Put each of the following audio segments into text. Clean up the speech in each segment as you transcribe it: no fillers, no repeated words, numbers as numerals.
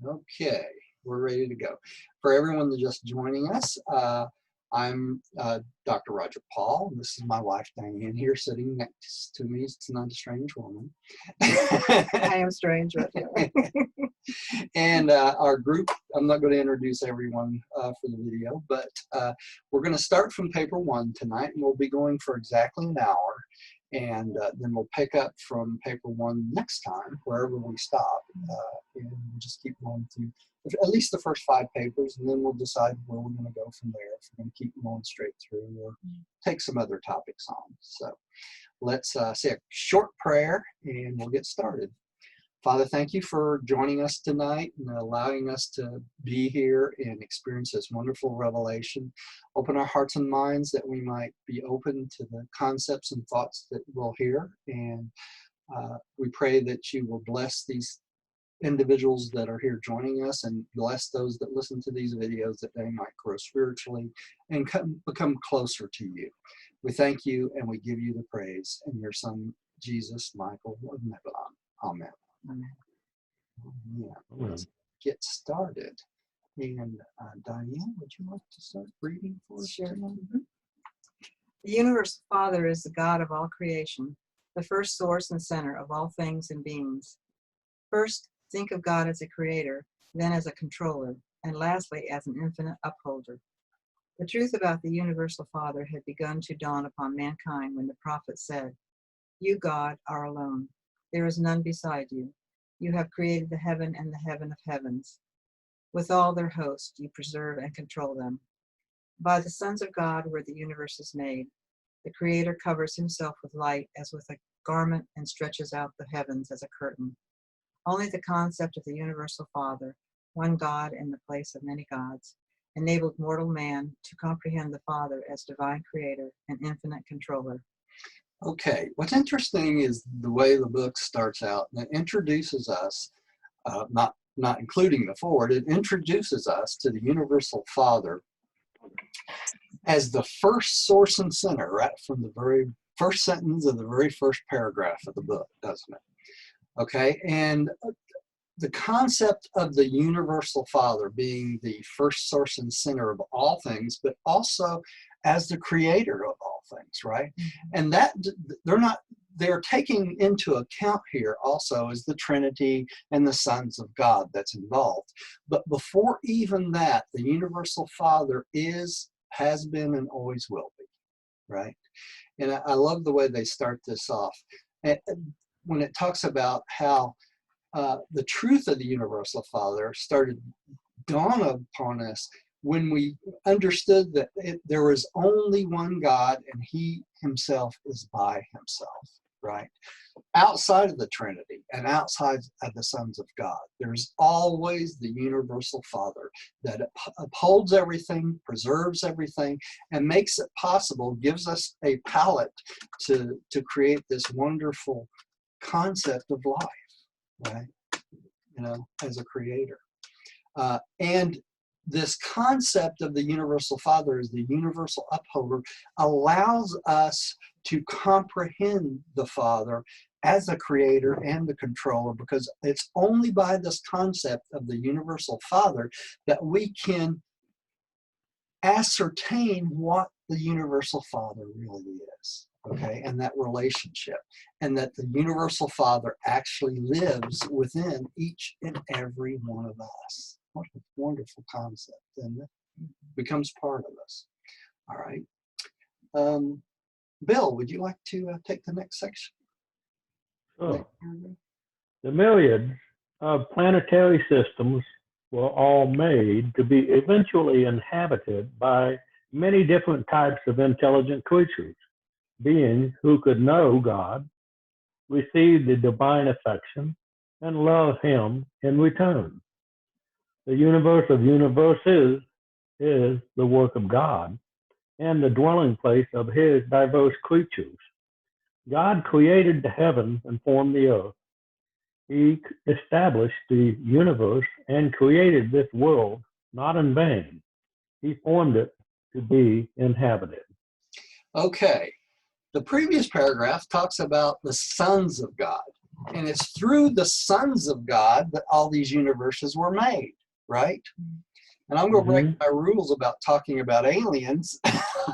Okay, we're ready to go. For everyone that's just joining us, I'm Dr. Roger Paul. This is my wife, Diane, here sitting next to me. It's not a strange woman. I am strange right now. And our group, I'm not going to introduce everyone for the video, but we're going to start from paper 1 tonight, and we'll be going for exactly an hour. And then we'll pick up from paper 1 next time, wherever we stop, and we'll just keep going through at least the first 5 papers, and then we'll decide where we're going to go from there, if we're going to keep going straight through or take some other topics on. So let's say a short prayer, and we'll get started. Father, thank you for joining us tonight and allowing us to be here and experience this wonderful revelation. Open our hearts and minds that we might be open to the concepts and thoughts that we'll hear. And we pray that you will bless these individuals that are here joining us and bless those that listen to these videos, that they might grow spiritually and become closer to you. We thank you and we give you the praise in your son, Jesus Michael of Nebelon. Amen. Amen. Yeah, let's get started. And Diane, would you like to start reading for us? Sure. The universal Father is the God of all creation, the first source and center of all things and beings. First, think of God as a creator, then as a controller, and lastly as an infinite upholder. The truth about the universal Father had begun to dawn upon mankind when the prophet said, "You, God, are alone. There is none beside you. You have created the heaven and the heaven of heavens. With all their host, you preserve and control them. By the sons of God were the universe is made. The Creator covers himself with light as with a garment and stretches out the heavens as a curtain. Only the concept of the universal Father, one God in the place of many gods, enabled mortal man to comprehend the Father as divine creator and infinite controller." Okay, what's interesting is the way the book starts out, and it introduces us, not including the forward, it introduces us to the universal Father as the first source and center, right from the very first sentence of the very first paragraph of the book, doesn't it? Okay, and the concept of the universal Father being the first source and center of all things, but also as the creator of all things, right? And that they're taking into account here also is the Trinity and the sons of God that's involved. But before even that, the universal Father has been, and always will be, right? And I love the way they start this off. And when it talks about how the truth of the universal Father started dawn upon us when we understood that there was only one God and he himself is by himself, right? Outside of the Trinity and outside of the sons of God, there's always the universal Father that upholds everything, preserves everything, and makes it possible, gives us a palette to create this wonderful concept of life, right? You know, as a creator. And this concept of the universal Father as the universal upholder allows us to comprehend the Father as a creator and the controller, because it's only by this concept of the universal Father that we can ascertain what the universal Father really is. Okay, and that relationship, and that the universal Father actually lives within each and every one of us. What a wonderful concept, and it becomes part of us. All right. Bill, would you like to take the next section? Oh. The myriads of planetary systems were all made to be eventually inhabited by many different types of intelligent creatures, beings who could know God, receive the divine affection, and love him in return. The universe of universes is the work of God and the dwelling place of his diverse creatures. God created the heavens and formed the earth. He established the universe and created this world not in vain. He formed it to be inhabited. Okay. The previous paragraph talks about the sons of God, And it's through the sons of God that all these universes were made, right? And I'm going to break my rules about talking about aliens.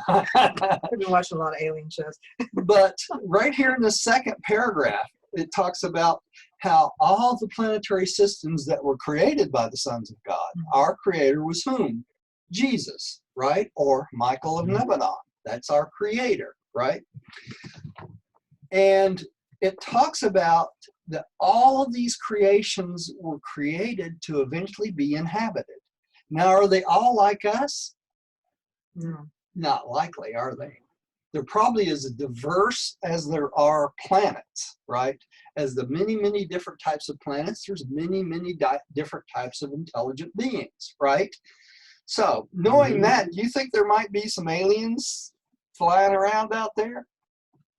I've been watching a lot of alien shows. But right here in the second paragraph, it talks about how all the planetary systems that were created by the sons of God, our creator was whom? Jesus, right? Or Michael of Lebanon. That's our creator, right? And it talks about that all of these creations were created to eventually be inhabited. Now, are they all like us? No. Not likely, are they? They're probably as diverse as there are planets, right? As the many, many different types of planets, there's many, many different types of intelligent beings, right? So, knowing that, do you think there might be some aliens flying around out there?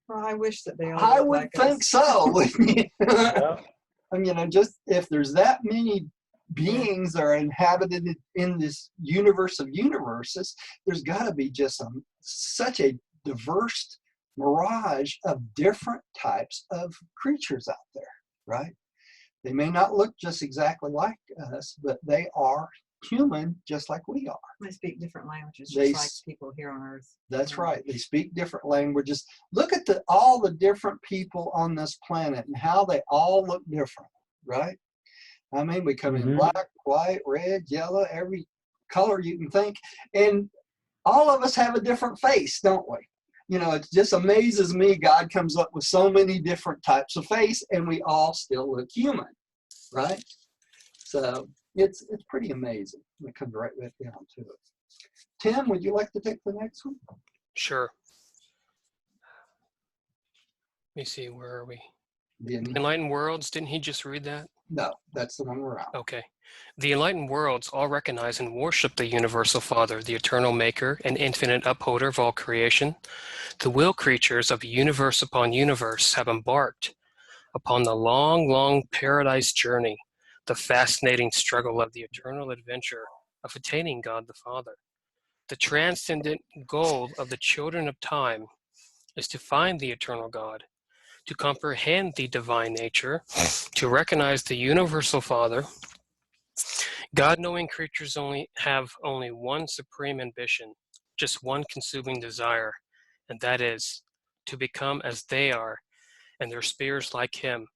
Well, I wish that they all I looked would like think us. so. Yeah. I mean, just if there's that many beings that are inhabited in this universe of universes, there's got to be just such a diverse mirage of different types of creatures out there, right? They may not look just exactly like us, but they are human just like we are. They speak different languages, They just like people here on Earth. That's right. They speak different languages. Look at all the different people on this planet and how they all look different, right? I mean, we come in black, white, red, yellow, every color you can think. And all of us have a different face, don't we? You know, it just amazes me God comes up with so many different types of face and we all still look human, right? So it's pretty amazing. It comes right down to it. Tim, would you like to take the next one? Sure. Let me see, where are we? The Enlightened Worlds, didn't he just read that? No, that's the one we're on. Okay. The enlightened worlds all recognize and worship the universal Father, the eternal maker and infinite upholder of all creation. The will creatures of universe upon universe have embarked upon the long, long paradise journey, the fascinating struggle of the eternal adventure of attaining God the Father. The transcendent goal of the children of time is to find the eternal God, to comprehend the divine nature, to recognize the universal Father. God-knowing creatures have only one supreme ambition, just one consuming desire, and that is to become as they are, and their spheres like him,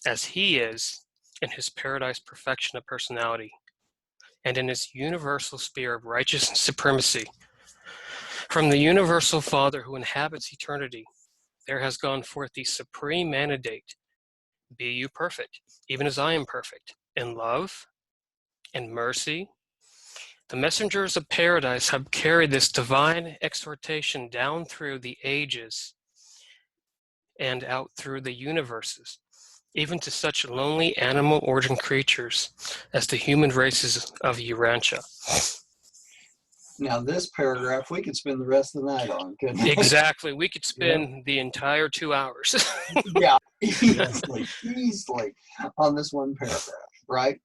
as he is in his paradise perfection of personality, and in his universal sphere of righteous supremacy. From the universal Father who inhabits eternity, there has gone forth the supreme mandate, be you perfect, even as I am perfect, in love and mercy. The messengers of paradise have carried this divine exhortation down through the ages and out through the universes, even to such lonely animal origin creatures as the human races of Urantia. Now, this paragraph we could spend the rest of the night on, couldn't we? Exactly. We could spend the entire 2 hours. Yeah, easily on this one paragraph, right?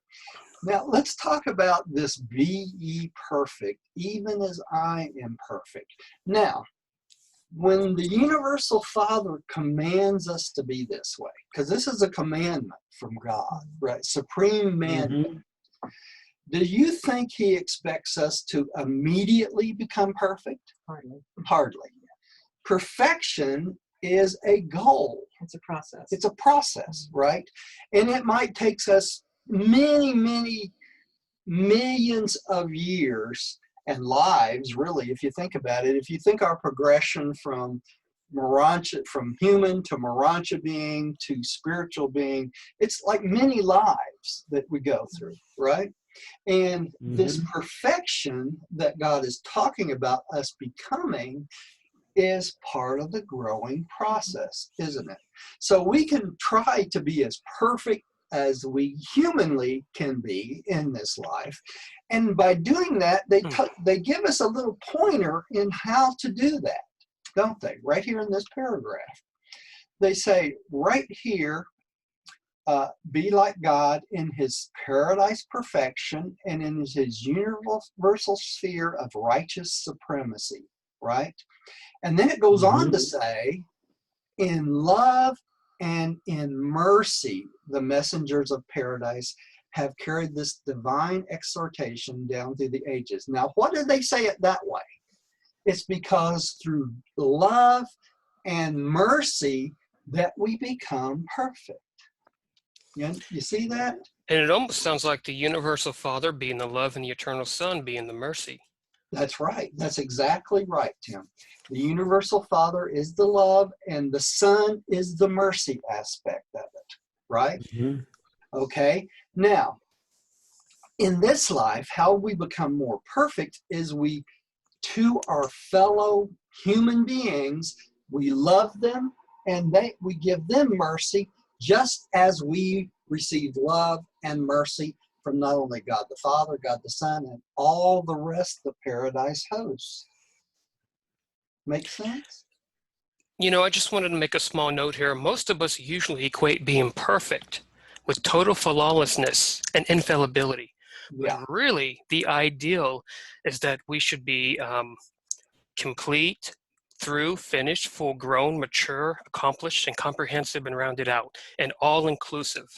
Now, let's talk about this be ye perfect, even as I am perfect. Now, when the universal Father commands us to be this way, because this is a commandment from God, right? Supreme mandate. Do you think he expects us to immediately become perfect? Hardly. Hardly. Perfection is a goal. It's a process. It's a process, right? And it might take us many, many millions of years and lives, really, if you think about it. If you think our progression from human to Morantia being to spiritual being, it's like many lives that we go through, right? And this perfection that God is talking about us becoming is part of the growing process, isn't it? So we can try to be as perfect as we humanly can be in this life. And by doing that, they give us a little pointer in how to do that, don't they? Right here in this paragraph. They say right here, be like God in his paradise perfection and in his universal sphere of righteous supremacy, right? And then it goes on to say, in love and in mercy, the messengers of paradise have carried this divine exhortation down through the ages. Now, what do they say it that way? It's because through love and mercy that we become perfect. You see that? And it almost sounds like the universal Father being the love and the eternal Son being the mercy. That's right. That's exactly right, Tim. The universal Father is the love, and the Son is the mercy aspect of it, right? Mm-hmm. Okay. Now, in this life, how we become more perfect is we, to our fellow human beings, we love them and we give them mercy, just as we receive love and mercy from not only God the Father, God the Son, and all the rest of the paradise hosts. Make sense? You know, I just wanted to make a small note here. Most of us usually equate being perfect with total flawlessness and infallibility. Yeah, But really, the ideal is that we should be complete, through, finished, full-grown, mature, accomplished, and comprehensive, and rounded out, and all-inclusive.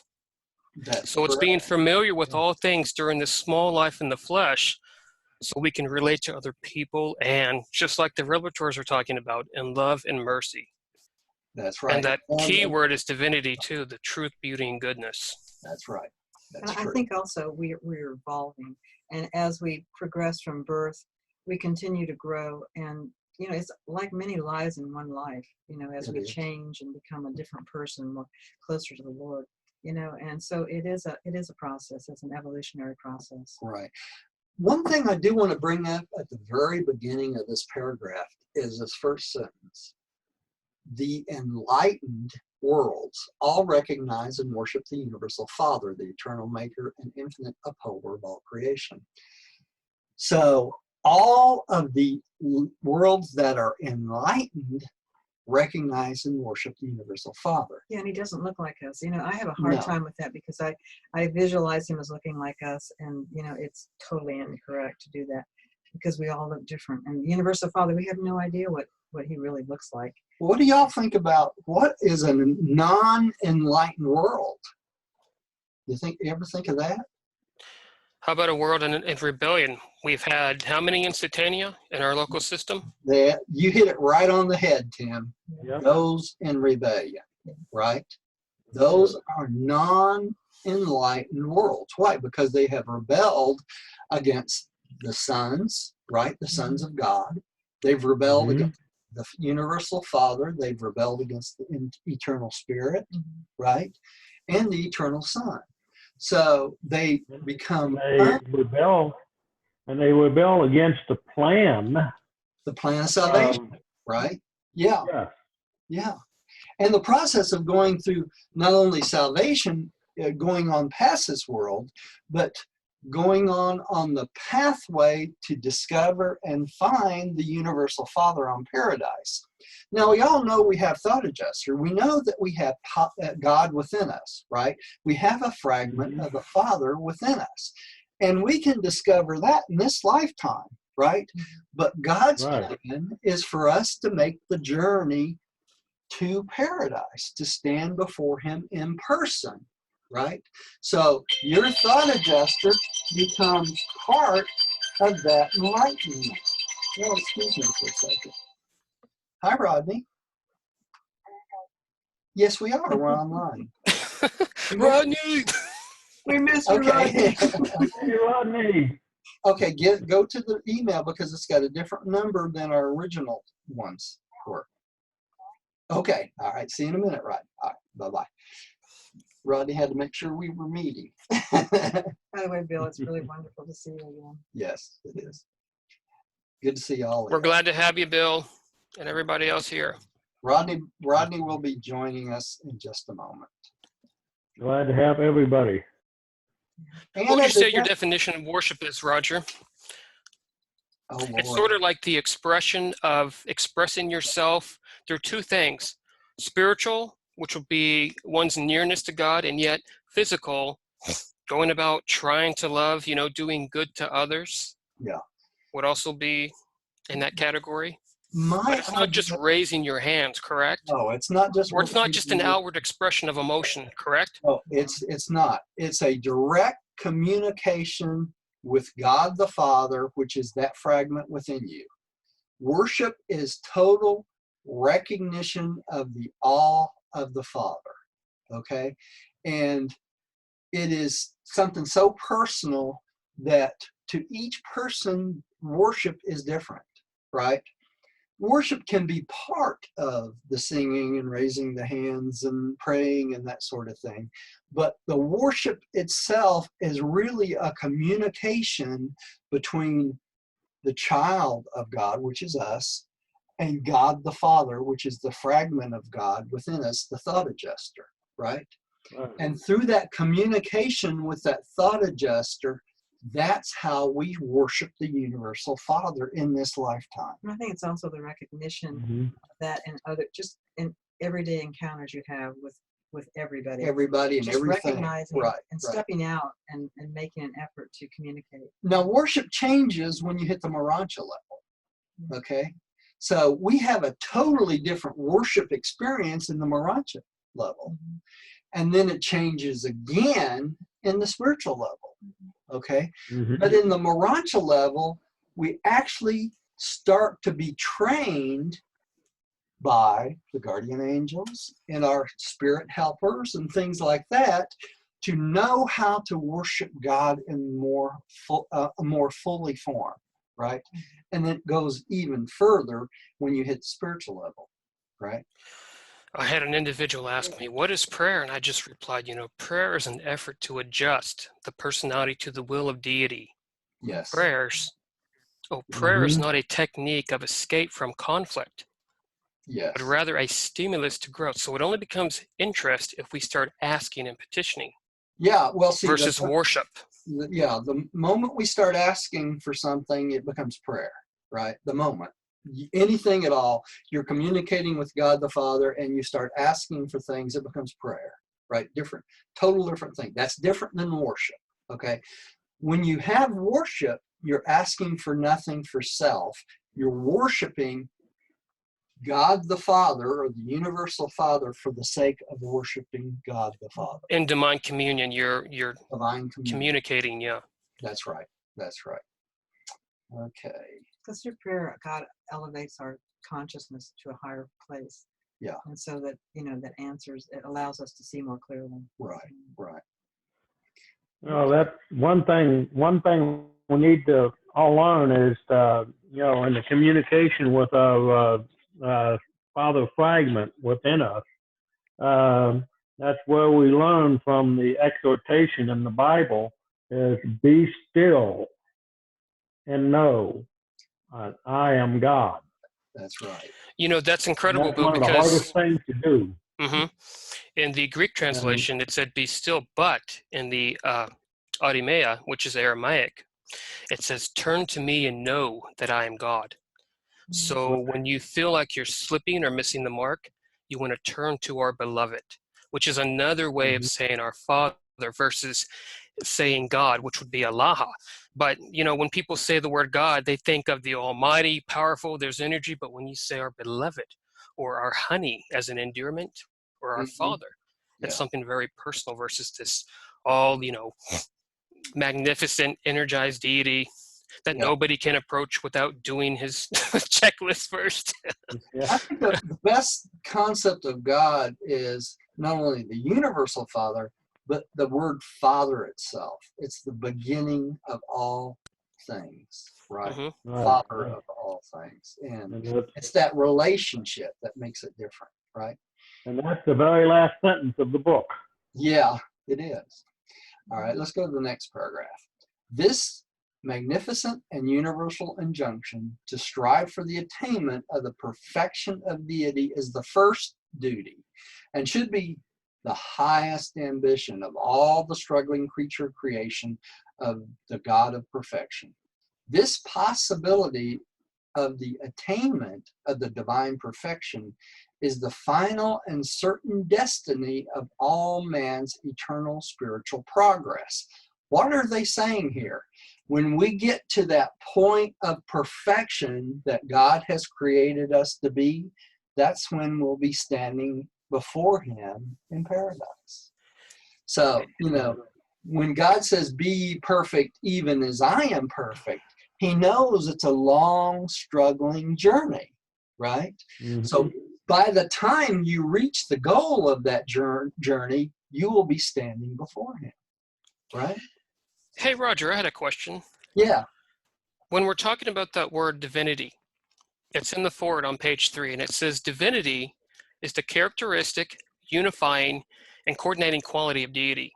that's So it's correct. being familiar with all things during this small life in the flesh, so we can relate to other people, and just like the revelatories are talking about, in love and mercy. That's And right. that key word is divinity too, the truth, beauty, and goodness. That's right. That's And I true. think also we're evolving, and as we progress from birth, we continue to grow. And it's like many lives in one life. As It we is. change and become a different person, more closer to the Lord. And so it is a process. It's an evolutionary process. Right. One thing I do want to bring up at the very beginning of this paragraph is this first sentence. The enlightened worlds all recognize and worship the universal Father, the eternal maker and infinite upholder of all creation. So all of the worlds that are enlightened recognize and worship the universal Father. Yeah, and he doesn't look like us. I have a hard time with that because I visualize him as looking like us, and it's totally incorrect to do that because we all look different. And the universal Father, we have no idea what he really looks like. What do y'all think about what is a non-enlightened world? You ever think of that? How about a world in rebellion? We've had how many instantanea in our local system? You hit it right on the head, Tim. Yep. Those in rebellion, right? Those are non-enlightened worlds. Why? Because they have rebelled against the sons, right? The sons of God. They've rebelled against the universal Father. They've rebelled against the eternal Spirit, right? And the eternal Son. So they become rebel against the plan of salvation, right? Yeah. And the process of going through not only salvation, going on past this world, but going on the pathway to discover and find the universal Father on paradise. Now, we all know we have thought adjuster. We know that we have God within us, right? We have a fragment of the Father within us. And we can discover that in this lifetime, right? But God's plan is for us to make the journey to paradise, to stand before him in person, right? So your thought adjuster becomes part of that enlightenment. Well, excuse me for a second. Hi, Rodney. Yes, we are. We're online. Rodney! We miss you, Okay. Hey, Rodney. Okay, go to the email because it's got a different number than our original ones were. Okay. All right. See you in a minute, Rodney. All right. Bye-bye. Rodney had to make sure we were meeting. By the way, Bill, it's really wonderful to see you again. Yes, it is. Good to see you all. We're glad to have you, Bill, and everybody else here. Rodney will be joining us in just a moment. Glad to have everybody. And What would you say your definition of worship is, Roger? Oh, Lord. It's sort of like the expression of expressing yourself through two things. Spiritual, which will be one's nearness to God, and yet physical, going about trying to love, doing good to others. Yeah. Would also be in that category. But it's not just raising your hands, correct? No, it's not just. Or it's not just an outward expression of emotion, correct? No, it's not. It's a direct communication with God the Father, which is that fragment within you. Worship is total recognition of the awe of the Father, okay? And it is something so personal that to each person, worship is different, right? Worship can be part of the singing and raising the hands and praying and that sort of thing. But the worship itself is really a communication between the child of God, which is us, and God the Father, which is the fragment of God within us, the thought adjuster, right? And through that communication with that thought adjuster, that's how we worship the universal Father in this lifetime. And I think it's also the recognition that just in everyday encounters you have with everybody and just everything, recognizing and stepping out and making an effort to communicate. Now worship changes when you hit the Urantia level, okay? So we have a totally different worship experience in the Urantia level. And then it changes again in the spiritual level, okay? But in the Urantia level, we actually start to be trained by the guardian angels and our spirit helpers and things like that to know how to worship God in more fully form, right? And it goes even further when you hit the spiritual level, right? I had an individual ask me, what is prayer? And I just replied, prayer is an effort to adjust the personality to the will of deity. Yes. Prayer is not a technique of escape from conflict, but rather a stimulus to growth. So it only becomes interest if we start asking and petitioning. Yeah, well, see, versus worship. The moment we start asking for something, it becomes prayer, right? The moment. Anything at all, you're communicating with God the Father and you start asking for things, it becomes prayer, right? Total different thing. That's different than worship, okay? When you have worship, you're asking for nothing for self. You're worshiping God the Father, or the universal Father, for the sake of worshiping God the Father. In divine communion, you're divine communicating, yeah. That's right. Okay. Because through prayer, God elevates our consciousness to a higher place. Yeah. And so that, that answers, it allows us to see more clearly. Right. Well, that's one thing we need to all learn is, in the communication with our Father fragment within us. That's where we learn from the exhortation in the Bible is be still and know I am God. That's right. That's incredible, That's one of the hardest things to do. In the Greek translation, it said be still, but in the Aramaic, which is Aramaic, it says turn to me and know that I am God. So when you feel like you're slipping or missing the mark, you want to turn to our beloved, which is another way of saying our Father versus saying God, which would be Allah. But, when people say the word God, they think of the almighty, powerful, there's energy. But when you say our beloved or our honey as an endearment or our Father, it's something very personal versus this all, magnificent, energized deity that nobody can approach without doing his checklist first. I think the best concept of God is not only the universal Father, but the word Father itself. It's the beginning of all things, right? Father of all things. And it's that relationship that makes it different, right? And that's the very last sentence of the book. Yeah, it is. All right, let's go to the next paragraph. This magnificent and universal injunction to strive for the attainment of the perfection of deity is the first duty and should be the highest ambition of all the struggling creature creation of the God of perfection. This possibility of the attainment of the divine perfection is the final and certain destiny of all man's eternal spiritual progress. What are they saying here? When we get to that point of perfection that God has created us to be, that's when we'll be standing before him in paradise. So, when God says, be ye perfect even as I am perfect, he knows it's a long, struggling journey, right? Mm-hmm. So by the time you reach the goal of that journey, you will be standing before him, right? Hey, Roger, I had a question. Yeah. When we're talking about that word divinity, it's in the forward on page 3, and it says divinity is the characteristic, unifying, and coordinating quality of deity.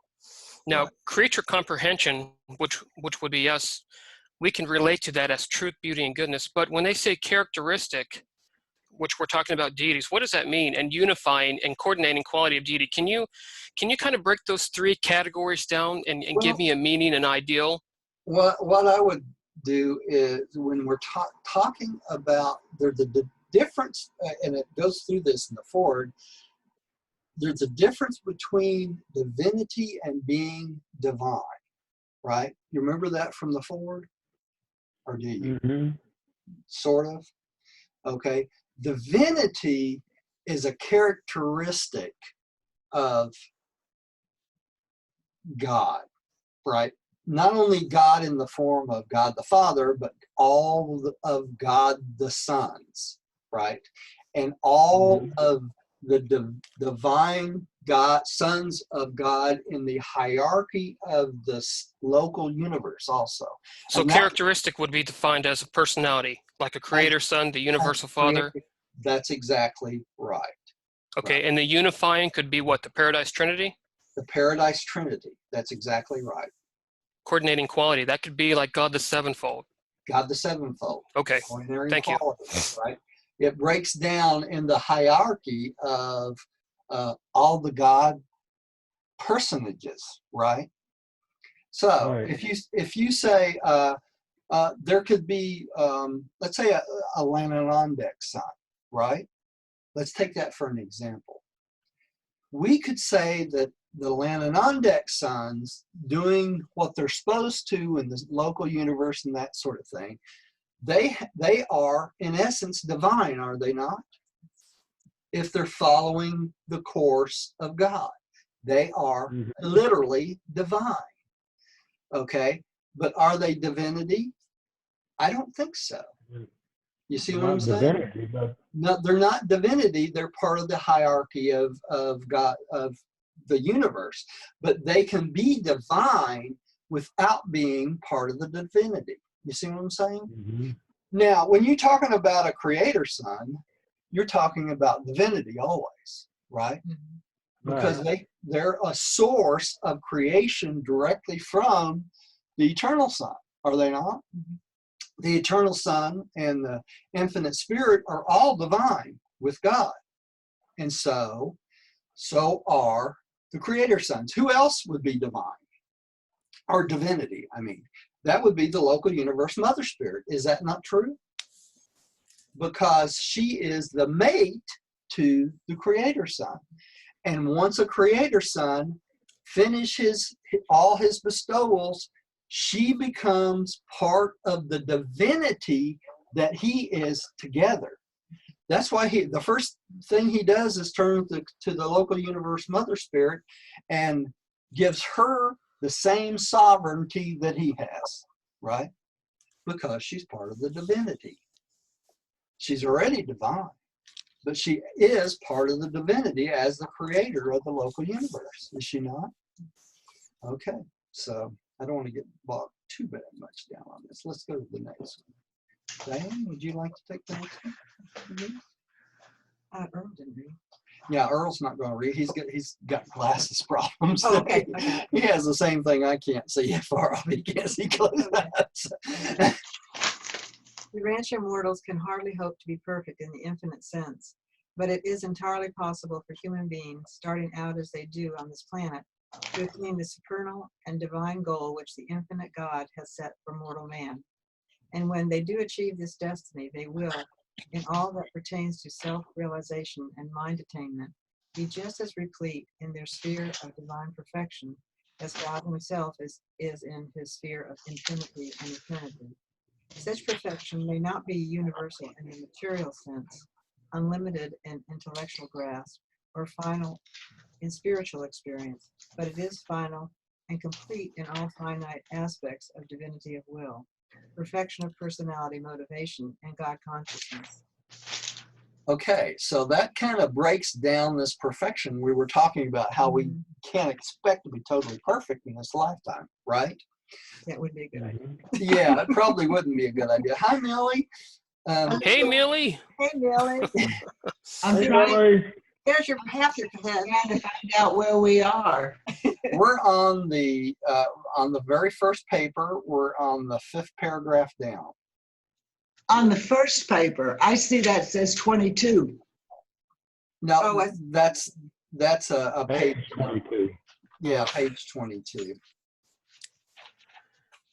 Now, creature comprehension, which would be us, we can relate to that as truth, beauty, and goodness. But when they say characteristic, which we're talking about deities, what does that mean? And unifying and coordinating quality of deity. Can you kind of break those 3 categories down and give me a meaning and ideal? What I would do is when we're talking about there's the difference, and it goes through this in the forward, there's a difference between divinity and being divine, right? You remember that from the forward? Or do you? Mm-hmm. Sort of. Okay. Divinity is a characteristic of God, right? Not only God in the form of God the Father, but all of God the sons, right? And all of the divine God, sons of God in the hierarchy of the local universe also. So And characteristic would be defined as a personality, like a creator son, the universal father. That's exactly right. Okay, right. And the unifying could be what, the Paradise Trinity? The Paradise Trinity, that's exactly right. Coordinating quality, that could be like God the sevenfold. God the sevenfold. Okay, thank you. Right? It breaks down in the hierarchy of all the God personages, right? So Right. if you say there could be, let's say a Lananondex sign, right? Let's take that for an example. We could say that the Lananondex sons doing what they're supposed to in the local universe and that sort of thing, they are in essence divine, are they not? If they're following the course of God, they are literally divine. Okay, but are they divinity? I don't think so. You see what I'm saying? Divinity, but No, they're not divinity. They're part of the hierarchy of God, of the universe, but they can be divine without being part of the divinity. You see what I'm saying? Now, when you're talking about a creator son, you're talking about divinity always, right? Because they're a source of creation directly from the eternal son, are they not? The eternal son and the infinite spirit are all divine with God. And so are the creator sons. Who else would be divine? Or divinity, I mean. That would be the local universe mother spirit. Is that not true? Because she is the mate to the creator son. And once a creator son finishes all his bestowals, she becomes part of the divinity that he is together. That's why the first thing he does is turn to the local universe mother spirit and gives her the same sovereignty that he has, right? Because she's part of the divinity. She's already divine, but she is part of the divinity as the creator of the local universe. Is she not? Okay, so I don't want to get bogged too much down on this. Let's go to the next one. Diane, would you like to take the next one? Earl didn't read. Yeah, Earl's not going to read. He's got glasses problems. Oh, okay. He has the same thing. I can't see far off. He can't see close. Urantia mortals can hardly hope to be perfect in the infinite sense, but it is entirely possible for human beings, starting out as they do on this planet, to attain the supernal and divine goal which the infinite God has set for mortal man. And when they do achieve this destiny, they will, in all that pertains to self-realization and mind attainment, be just as replete in their sphere of divine perfection as God himself is in his sphere of infinity and eternity. Such perfection may not be universal in the material sense, unlimited in intellectual grasp, or final in spiritual experience, but it is final and complete in all finite aspects of divinity of will, perfection of personality, motivation, and God consciousness. Okay, so that kind of breaks down this perfection. We were talking about how we can't expect to be totally perfect in this lifetime, right? That would be a good idea. Yeah, it probably wouldn't be a good idea. Hi, Millie. Hey, Millie. Hey, Millie. Hey, Millie. There's half your head. Trying to find out where we are. We're on the very first paper. We're on the 5th paragraph down. On the first paper, I see that says 22. No, Oh, that's a page. Page 22. Yeah, page 22.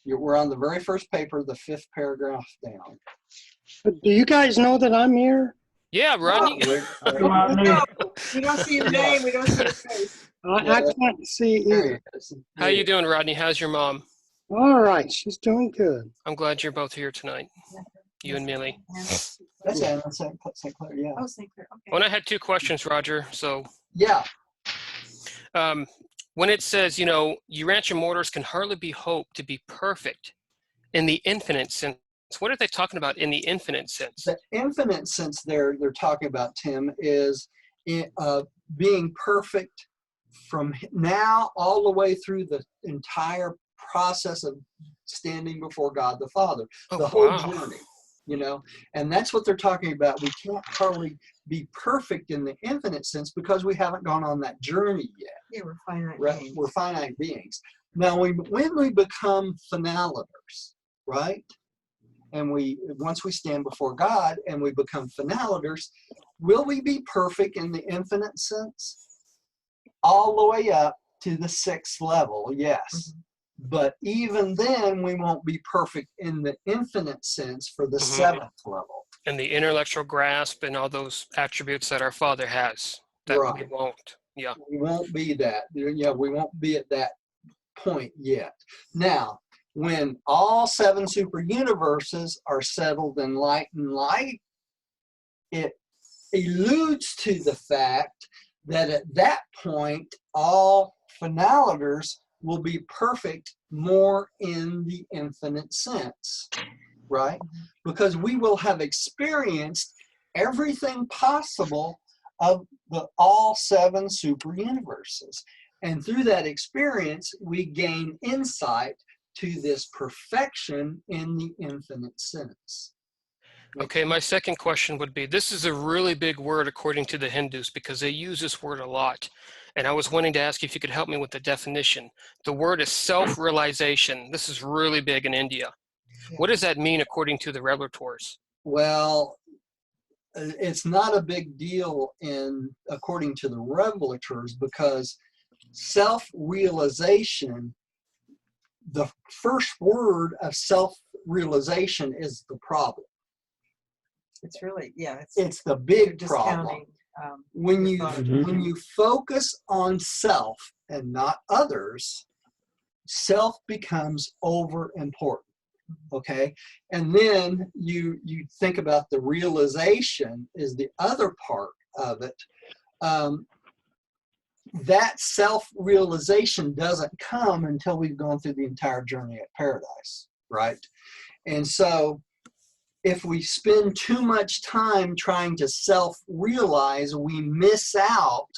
We're on the very first paper, the 5th paragraph down. Do you guys know that I'm here? Yeah, Rodney. Rodney. We don't see his name. We don't see his face. I can't see There he either. is. How you doing, Rodney? How's your mom? All right, she's doing good. I'm glad you're both here tonight. You and Millie. That's Anna St. Clair, yeah. Oh, St. Clair. Okay. Well, I had 2 questions, Roger. So, Yeah, when it says, Urantia mortars can hardly be hoped to be perfect in the infinite sense, what are they talking about in the infinite sense? the infinite sense they're talking about, Tim, is being perfect from now all the way through the entire process of standing before God the Father, the whole journey, and that's what they're talking about. We can't hardly be perfect in the infinite sense because we haven't gone on that journey yet. Yeah, we're finite Right? beings. We're finite beings. Now, when we become finaliters, right? And once we stand before God and we become finaliters, will we be perfect in the infinite sense? All the way up to the 6th level, yes. Mm-hmm. But even then, we won't be perfect in the infinite sense for the 7th level. And the intellectual grasp and all those attributes that our Father has. That we won't. Yeah. We won't be that. Yeah, we won't be at that point yet. Now, when all 7 super universes are settled in light and light, it alludes to the fact that at that point, all finaliters will be perfect more in the infinite sense, right? Because we will have experienced everything possible of all 7 super universes. And through that experience, we gain insight to this perfection in the infinite sense. Okay, my second question would be, this is a really big word according to the Hindus because they use this word a lot. And I was wanting to ask if you could help me with the definition. The word is self-realization. This is really big in India. What does that mean according to the revelators? Well, it's not a big deal according to the revelators, because self-realization, the first word of self-realization is the problem. It's really, it's the big problem. When you focus on self and not others, self becomes over important. Okay, and then you think about the realization is the other part of it. That self-realization doesn't come until we've gone through the entire journey at paradise, right? And so if we spend too much time trying to self-realize, we miss out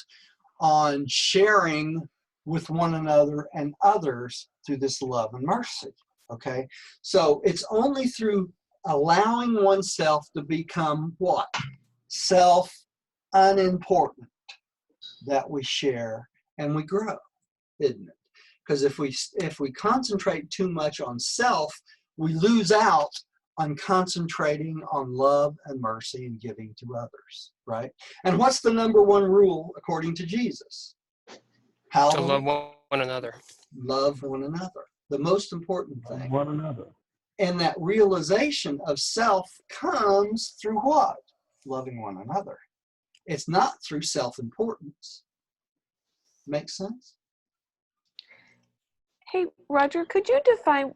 on sharing with one another and others through this love and mercy. Okay, so it's only through allowing oneself to become what? Self-unimportant that we share and we grow, isn't it? Because if we concentrate too much on self, we lose out on concentrating on love and mercy and giving to others, right? And what's the number one rule according to Jesus? How to love one another. Love one another. The most important thing. Love one another. And that realization of self comes through what? Loving one another. It's not through self-importance. Make sense? Hey, Roger, could you define,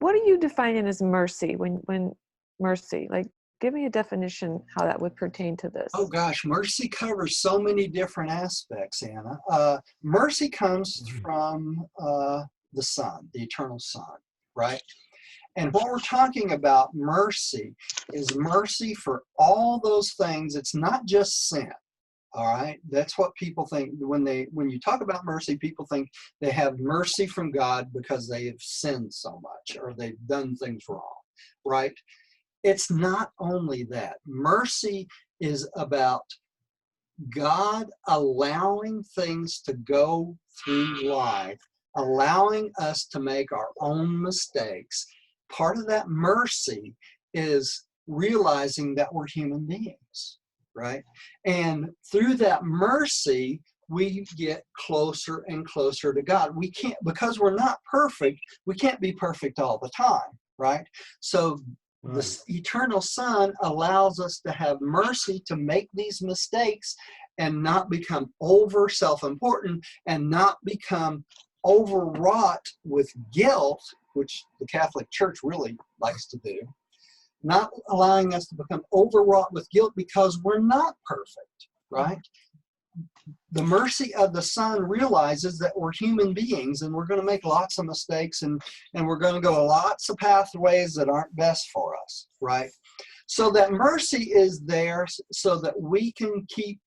what are you defining as mercy when mercy? Like, give me a definition how that would pertain to this. Oh gosh, mercy covers so many different aspects, Anna. Mercy comes from the Son, the eternal Son, right? And what we're talking about mercy is mercy for all those things. It's not just sin. All right, that's what people think when you talk about mercy. People think they have mercy from God because they have sinned so much or they've done things wrong, right? It's not only that. Mercy is about God allowing things to go through life, allowing us to make our own mistakes. Part of that mercy is realizing that we're human beings. Right? And through that mercy, we get closer and closer to God. We can't, because we're not perfect, we can't be perfect all the time, right? So the eternal Son allows us to have mercy to make these mistakes and not become over self-important and not become overwrought with guilt, which the Catholic Church really likes to do. Not allowing us to become overwrought with guilt because we're not perfect, right? The mercy of the Son realizes that we're human beings and we're going to make lots of mistakes and we're going to go lots of pathways that aren't best for us, right? So that mercy is there so that we can keep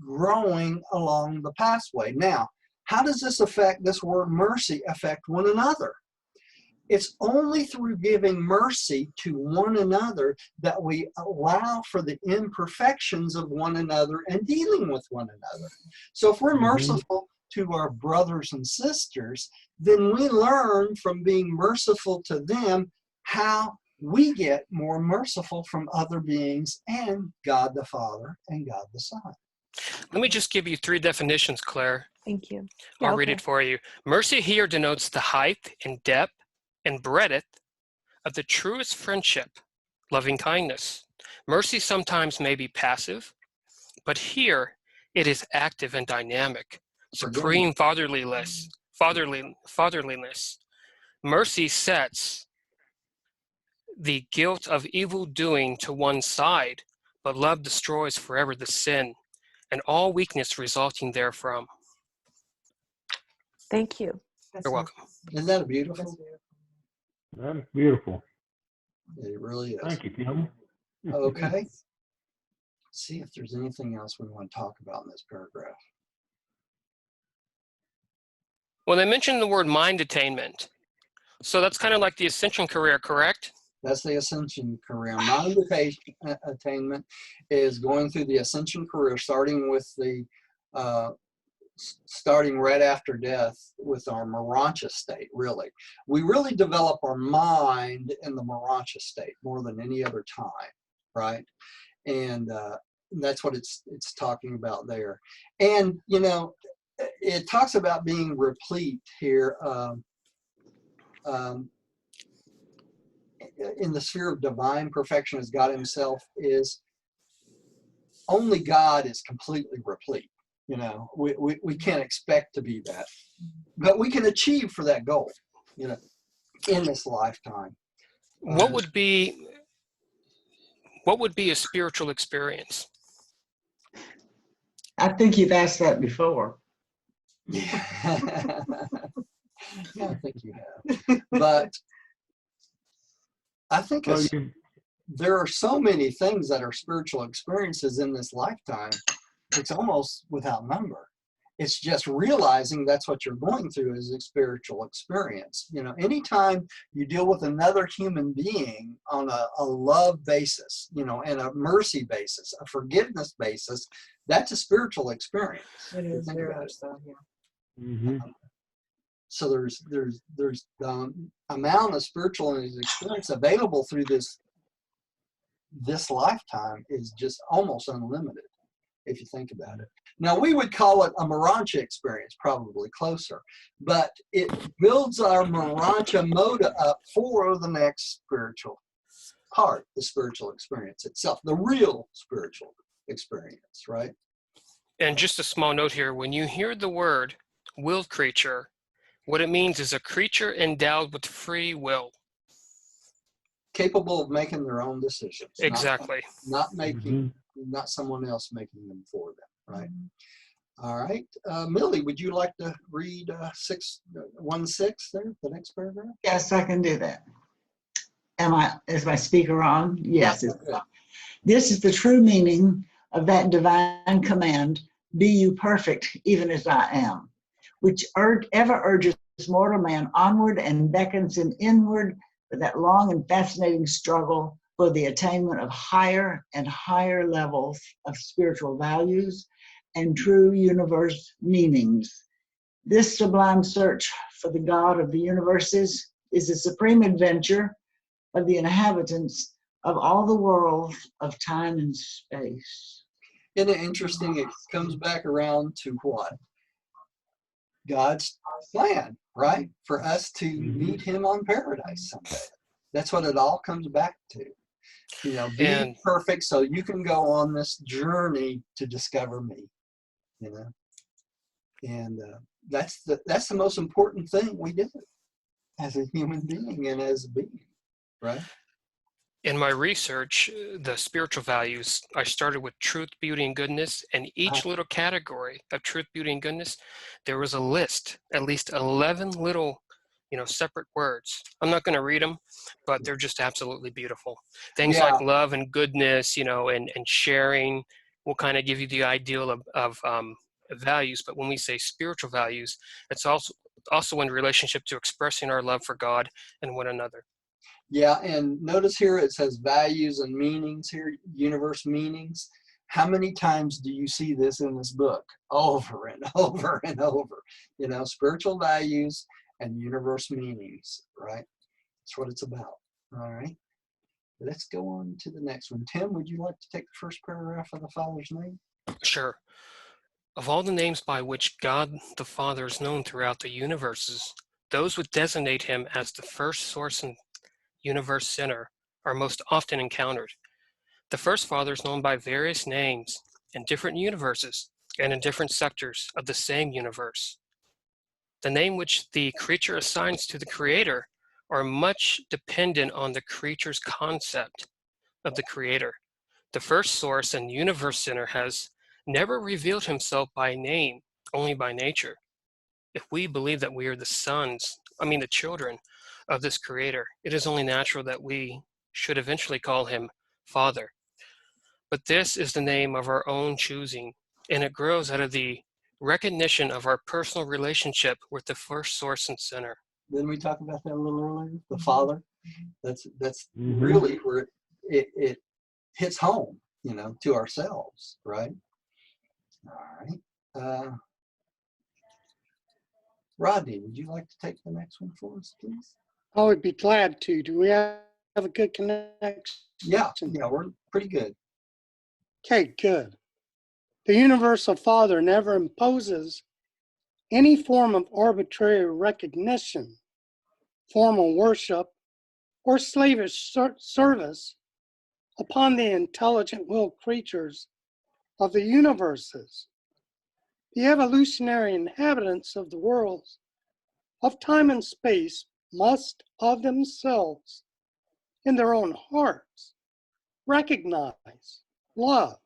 growing along the pathway. Now, how does this word mercy affect one another? It's only through giving mercy to one another that we allow for the imperfections of one another and dealing with one another. So if we're merciful to our brothers and sisters, then we learn from being merciful to them how we get more merciful from other beings and God the Father and God the Son. Let me just give you 3 definitions, Claire. Thank you. I'll read it for you. Mercy here denotes the height and depth and breadth of the truest friendship, loving kindness. Mercy sometimes may be passive, but here it is active and dynamic, supreme fatherliness. Mercy sets the guilt of evil doing to one side, but love destroys forever the sin and all weakness resulting therefrom. Thank you. You're welcome. Isn't that beautiful? That's beautiful. It really is. Thank you, Kim. Okay. See if there's anything else we want to talk about in this paragraph. Well, they mentioned the word mind attainment. So that's kind of like the ascension career, correct? That's the ascension career. Mind attainment is going through the ascension career, starting with the starting right after death with our Urantia state, really. We really develop our mind in the Urantia state more than any other time, right? And that's what it's talking about there. And, you know, it talks about being replete here in the sphere of divine perfection as God himself is. Only God is completely replete. You know, we can't expect to be that, but we can achieve for that goal, you know, in this lifetime. What would be a spiritual experience? I think you've asked that before. Yeah, yeah, I think you have. But I think there are so many things that are spiritual experiences in this lifetime. It's almost without number. It's just realizing that's what you're going through is a spiritual experience. You know, anytime you deal with another human being on a love basis, you know, and a mercy basis, a forgiveness basis, that's a spiritual experience. It is very much so, yeah. Mm-hmm. So there's the amount of spiritual experience available through this lifetime is just almost unlimited, if you think about it. Now, we would call it a Urantia experience, probably closer, but it builds our Urantia moda up for the next spiritual part, the spiritual experience itself, the real spiritual experience, right? And just a small note here, when you hear the word willed creature, What it means is a creature endowed with free will. Capable of making their own decisions. Exactly. Not someone else making them for them, right? All right. Millie, would you like to read 1:6 there, the next paragraph? Yes, I can do that. Is my speaker on? Yes. Yeah, It's on. This is the true meaning of that divine command, be you perfect, even as I am, which ever urges mortal man onward and beckons him inward for that long and fascinating struggle for the attainment of higher and higher levels of spiritual values and true universe meanings. This sublime search for the God of the universes is the supreme adventure of the inhabitants of all the worlds of time and space. Isn't it interesting? It comes back around to what? God's plan, right? For us to meet him on paradise someday. That's what it all comes back to. You know, be perfect so you can go on this journey to discover me, you know? And that's the most important thing we do as a human being and as a being, right? In my research, the spiritual values, I started with truth, beauty, and goodness, and each little category of truth, beauty, and goodness, there was a list, at least 11 little, separate words. I'm not going to read them, but they're just absolutely beautiful. Things like love and goodness, and sharing will kind of give you the ideal of values. But when we say spiritual values, it's also in relationship to expressing our love for God and one another. Yeah, and notice here it says values and meanings here, universe meanings. How many times do you see this in this book? Over and over and over. You know, spiritual values and universe meanings, right? That's what it's about. All right. Let's go on to the next one. Tim, would you like to take the first paragraph of the Father's name? Sure. Of all the names by which God the Father is known throughout the universes, those would designate him as the first source and universe center are most often encountered. The first Father is known by various names in different universes and in different sectors of the same universe. The name which the creature assigns to the Creator are much dependent on the creature's concept of the Creator. The first source and universe center has never revealed himself by name, only by nature. If we believe that we are the children of this Creator, it is only natural that we should eventually call him Father. But this is the name of our own choosing, and it grows out of the recognition of our personal relationship with the first source and center. Didn't we talk about that a little earlier? The Father. That's really where it hits home, to ourselves, right? All right. Rodney, would you like to take the next one for us, please? I would be glad to. Do we have a good connection? Yeah, we're pretty good. Okay, good. The universal Father never imposes any form of arbitrary recognition, formal worship, or slavish service upon the intelligent willed creatures of the universes. The evolutionary inhabitants of the worlds of time and space must of themselves, in their own hearts, recognize, love,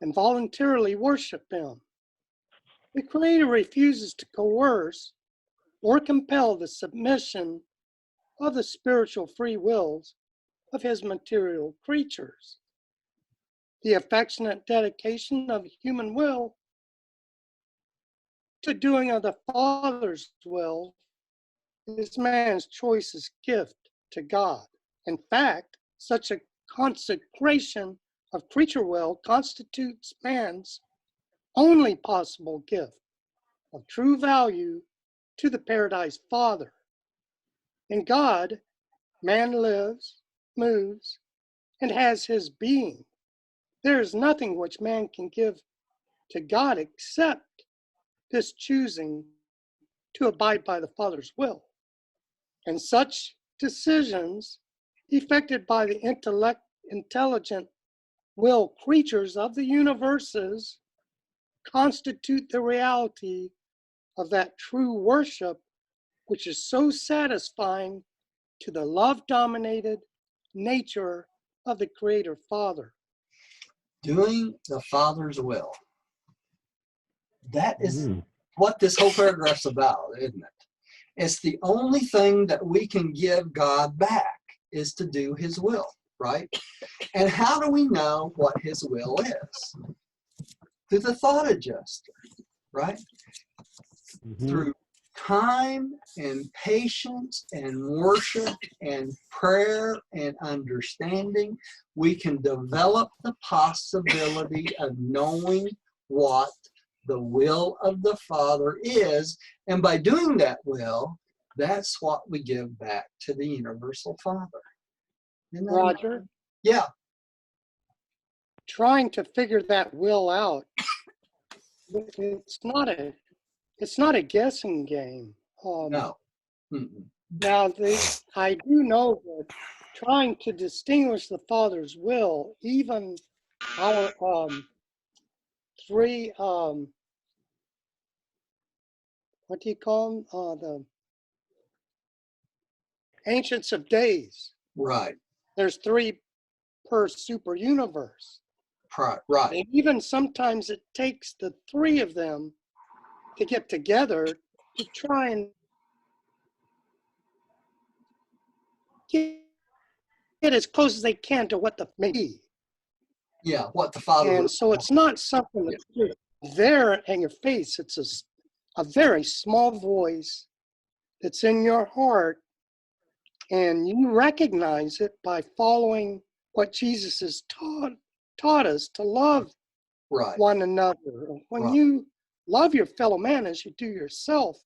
and voluntarily worship him. The Creator refuses to coerce or compel the submission of the spiritual free wills of his material creatures. The affectionate dedication of human will to doing of the Father's will is man's choicest gift to God. In fact, such a consecration of creature will constitutes man's only possible gift of true value to the Paradise Father. In God, man lives, moves, and has his being. There is nothing which man can give to God except this choosing to abide by the Father's will. And such decisions, effected by the intelligent will creatures of the universes, constitute the reality of that true worship which is so satisfying to the love-dominated nature of the Creator Father. Doing the Father's will. That is what this whole paragraph's about, isn't it? It's the only thing that we can give God back is to do his will, right? And how do we know what his will is? Through the thought adjuster, right? Through time and patience and worship and prayer and understanding, we can develop the possibility of knowing what the will of the Father is. And by doing that will, that's what we give back to the universal Father. Isn't that Roger, amazing? Yeah. trying to figure that will out, it's not a guessing game. No. Now, I do know that trying to distinguish the Father's will, even our three, what do you call them? The Ancients of Days. Right. There's 3 per super universe. Right. And even sometimes it takes the 3 of them to get together to try and get as close as they can to what the may be. Yeah, what the Father And will. so it's not something that's just there in your face. It's a very small voice that's in your heart, and you recognize it by following what Jesus has taught us to love Right. one another. When you love your fellow man as you do yourself,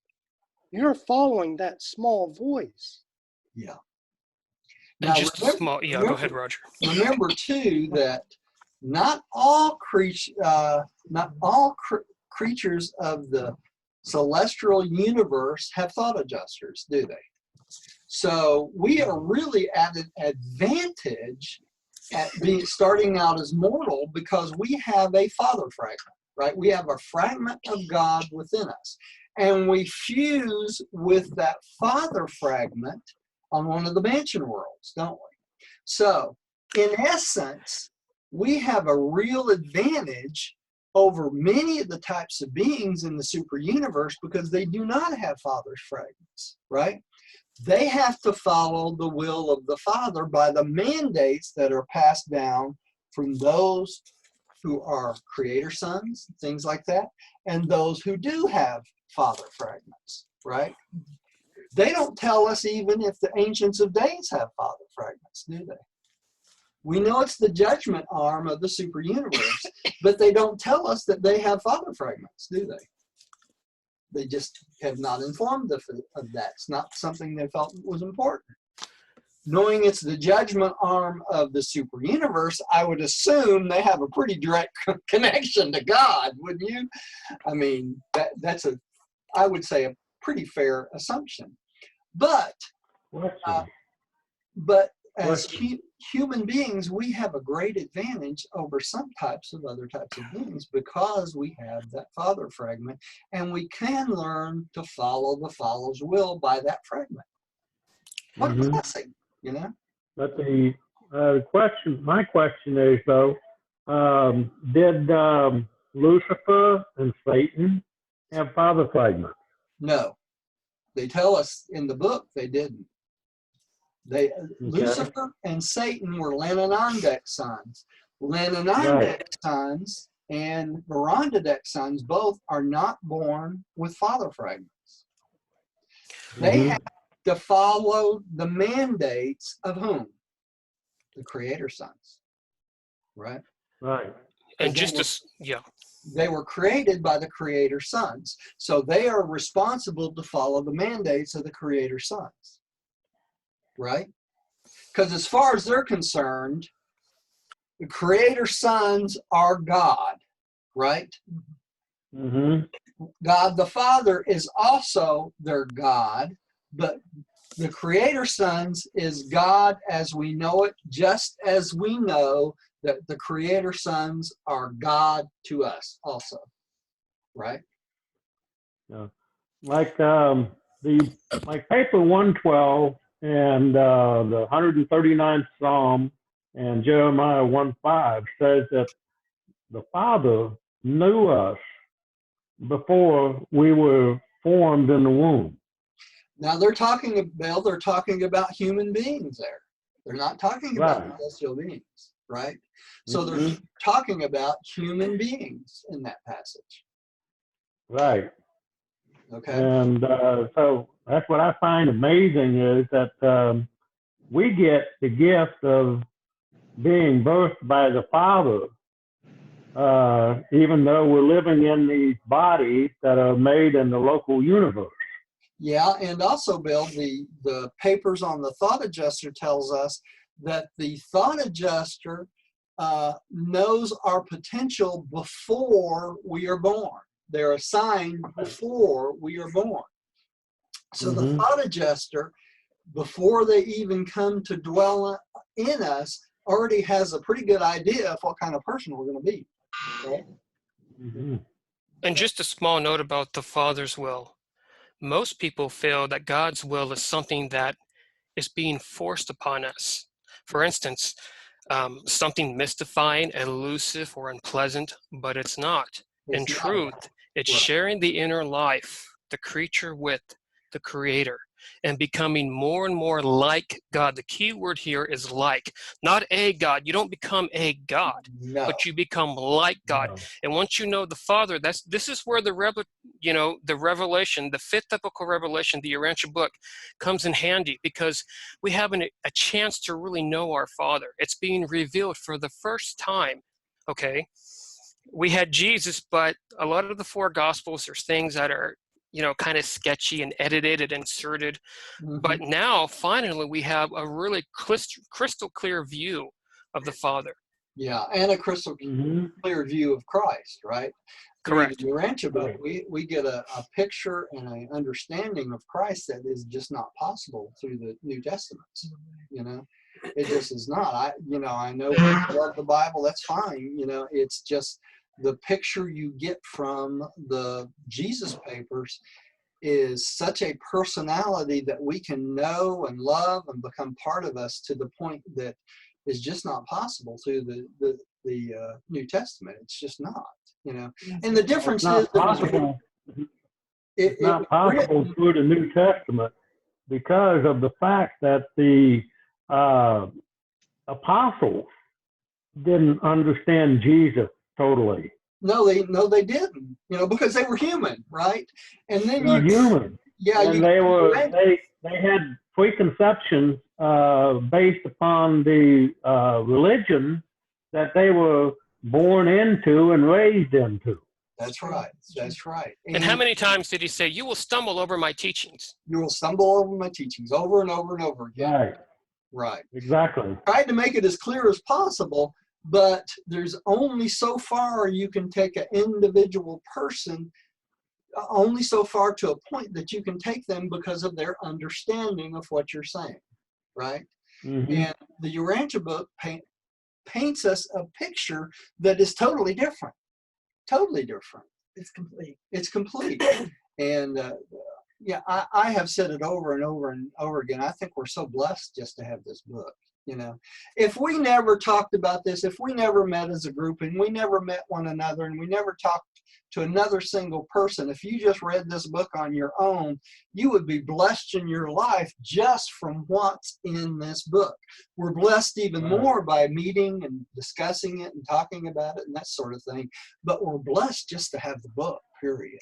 you're following that small voice. Yeah. And Now, just remember, a small, yeah, go ahead, Roger. Remember too that not all creatures of the celestial universe have thought adjusters, do they? So we are really at an advantage at starting out as mortal because we have a father fragment, right? We have a fragment of God within us. And we fuse with that father fragment on one of the mansion worlds, don't we? So, in essence, we have a real advantage over many of the types of beings in the super universe because they do not have father's fragments, right? They have to follow the will of the Father by the mandates that are passed down from those who are creator sons, things like that, and those who do have father fragments, right? They don't tell us even if the Ancients of Days have father fragments, do they? We know it's the judgment arm of the super universe, but they don't tell us that they have father fragments, do they? They just have not informed us of that. It's not something they felt was important. Knowing it's the judgment arm of the super universe, I would assume they have a pretty direct connection to God, wouldn't you? I mean, that's I would say a pretty fair assumption. But as human beings, we have a great advantage over some other types of beings because we have that father fragment, and we can learn to follow the Father's will by that fragment. What a blessing, you know? But my question is though, did Lucifer and Satan have father fragments? No, they tell us in the book they didn't. Lucifer and Satan were Lenonandek sons. Lenonandek sons and Verondadek sons both are not born with father fragments. They have to follow the mandates of whom? The creator sons, right? Right. And They were created by the creator sons. So they are responsible to follow the mandates of the creator sons. Right? Because as far as they're concerned, the creator sons are God, right? God the Father is also their God, but the creator sons is God as we know it, just as we know that the creator sons are God to us also, right? Yeah. Like the like paper 112 and the 139th Psalm and Jeremiah 1:5 says that the Father knew us before we were formed in the womb. Now they're talking, Bill, they're talking about human beings there. They're not talking about Right. celestial beings, right? So they're Mhm. talking about human beings in that passage. Right. Okay. And so that's what I find amazing is that we get the gift of being birthed by the Father, even though we're living in these bodies that are made in the local universe. Yeah, and also, Bill, the papers on the thought adjuster tells us that the thought adjuster knows our potential before we are born. They're assigned before we are born. So the thought adjuster, before they even come to dwell in us, already has a pretty good idea of what kind of person we're going to be. Right? Mm-hmm. And just a small note about the Father's will. Most people feel that God's will is something that is being forced upon us. For instance, something mystifying, elusive, or unpleasant, but it's not. In It's not. truth, it's Right. sharing the inner life, the creature with the Creator, and becoming more and more like God. The key word here is like, not a God. You don't become a God, No. but you become like God. No. And once you know the Father, this is where the revelation, the fifth biblical revelation, the Urantia book, comes in handy, because we have a chance to really know our Father. It's being revealed for the first time. Okay, we had Jesus, but a lot of the four Gospels, there's things that are kind of sketchy and edited and inserted. But now, finally, we have a really crystal clear view of the Father. Yeah, and a crystal clear view of Christ, right? Correct. Through the Urantia book, we get a picture and an understanding of Christ that is just not possible through the New Testaments. It just is not. I know people love the Bible. That's fine. It's just the picture you get from the Jesus papers is such a personality that we can know and love and become part of us to the point that is just not possible through the New Testament. It's just not, And the difference is it's not possible through the New Testament because of the fact that the apostles didn't understand Jesus totally. No, they didn't. Because they were human, right? And then they're human. Yeah, and they had preconceptions based upon the religion that they were born into and raised into. That's right. That's right. And how many times did he say, "You will stumble over my teachings"? You will stumble over my teachings over and over and over again. Right. Right. Exactly. Tried to make it as clear as possible, but there's only so far you can take an individual person, only so far to a point that you can take them because of their understanding of what you're saying, right? And the Urantia book paints us a picture that is totally different. Totally different. It's complete. It's complete. And yeah, I have said it over and over and over again. I think we're so blessed just to have this book. If we never talked about this, if we never met as a group and we never met one another and we never talked to another single person, if you just read this book on your own, you would be blessed in your life just from what's in this book. We're blessed even more by meeting and discussing it and talking about it and that sort of thing. But we're blessed just to have the book, period.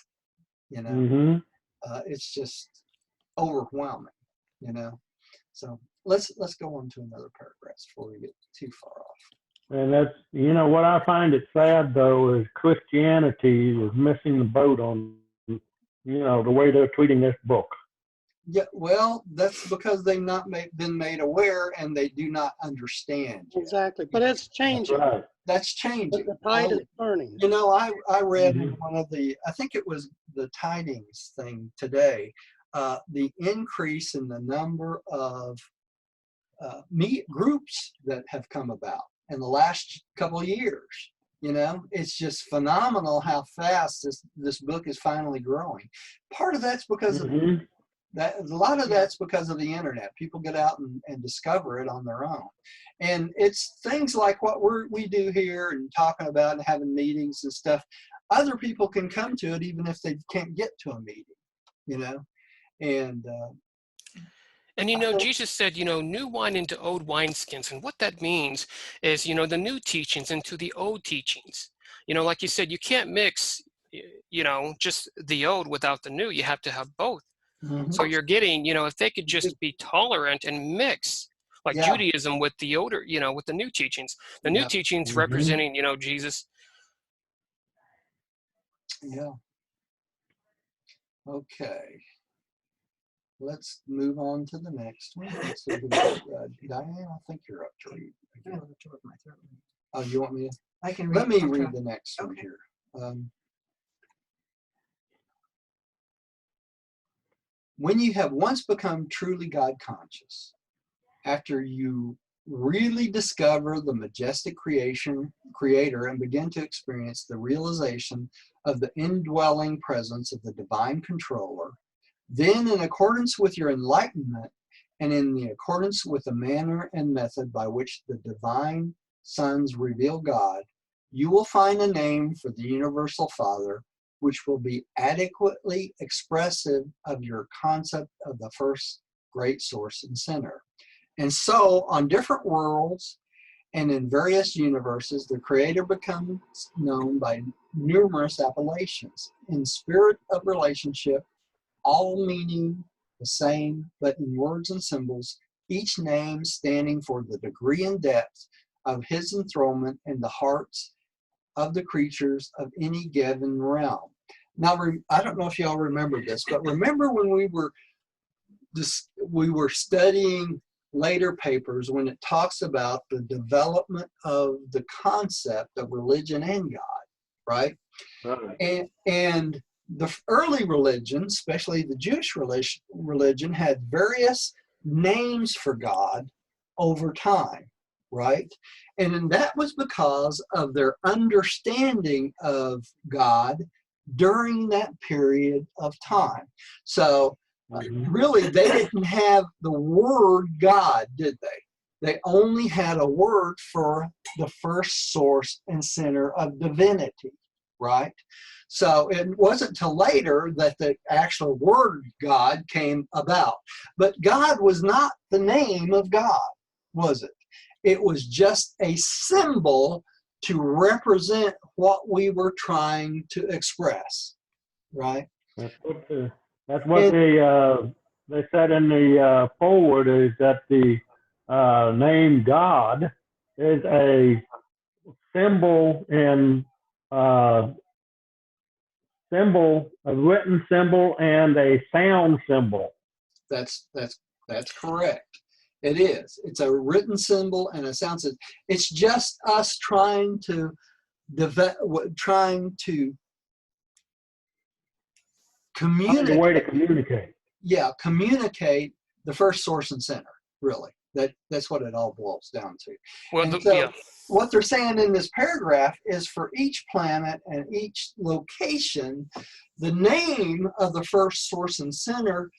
It's just overwhelming, So let's go on to another paragraph before we get too far off. And that's, what I find it sad though is Christianity is missing the boat on, the way they're treating this book. Yeah, well, that's because they've not been made aware and they do not understand. Exactly, but it's changing. That's right. That's changing. But the tide is turning. I read in one of I think it was the Tidings thing today, the increase in the number of groups that have come about in the last couple of years. It's just phenomenal how fast this book is finally growing. Part of that's because of That a lot of that's because of the internet. People get out and discover it on their own. And it's things like what we do here and talking about and having meetings and stuff. Other people can come to it even if they can't get to a meeting, you know. And And you know, Jesus said, you know, new wine into old wineskins. And what that means is, you know, the new teachings into the old teachings. You know, like you said, you can't mix, you know, just the old without the new. You have to have both. So you're getting, you know, if they could just be tolerant and mix, like yeah, Judaism with the older, you know, with the new teachings. The new yeah, teachings Mhm. representing, you know, Jesus. yeah. Okay. Let's move on to the next one. Let's see who, Diane, I think you're up to read. I have a tour of my throat. Oh, you want me to? I can read. Let me I'll read try. the next one Okay. here. When you have once become truly God conscious, after you really discover the majestic creator and begin to experience the realization of the indwelling presence of the divine controller, then in accordance with your enlightenment and in the accordance with the manner and method by which the divine sons reveal God, you will find a name for the universal Father which will be adequately expressive of your concept of the first great source and center. And so on different worlds and in various universes, the Creator becomes known by numerous appellations. In spirit of relationship, all meaning the same, but in words and symbols, each name standing for the degree and depth of his enthronement in the hearts of the creatures of any given realm. Now, I don't know if y'all remember this, but remember when we were studying later papers when it talks about the development of the concept of religion and God, right? Right. And the early religion, especially the Jewish religion, had various names for God over time, right? And that was because of their understanding of God during that period of time. So really, they didn't have the word God, did they? They only had a word for the first source and center of divinity, right? So it wasn't till later that the actual word God came about. But God was not the name of God, was it? It was just a symbol to represent what we were trying to express, right? That's what they said in the forward, is that the name God is a symbol a written symbol and a sound symbol. That's correct. It is. It's a written symbol and a sound symbol. It's just us trying to Find a way to communicate. Yeah, communicate the first source and center, really. That's what it all boils down to. Well, And so yeah. what they're saying in this paragraph is for each planet and each location, the name of the first source and center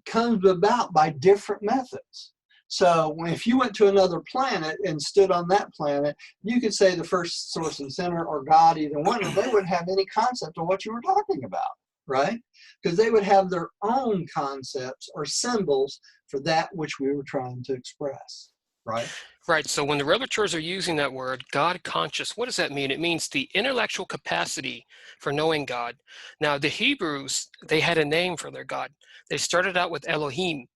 comes about by different methods. So if you went to another planet and stood on that planet, you could say the first source and center or God, either one, and they wouldn't have any concept of what you were talking about, right? Because they would have their own concepts or symbols for that which we were trying to express, right? Right. So when the revelatories are using that word, God conscious, what does that mean? It means the intellectual capacity for knowing God. Now, the Hebrews, they had a name for their God. They started out with Elohim.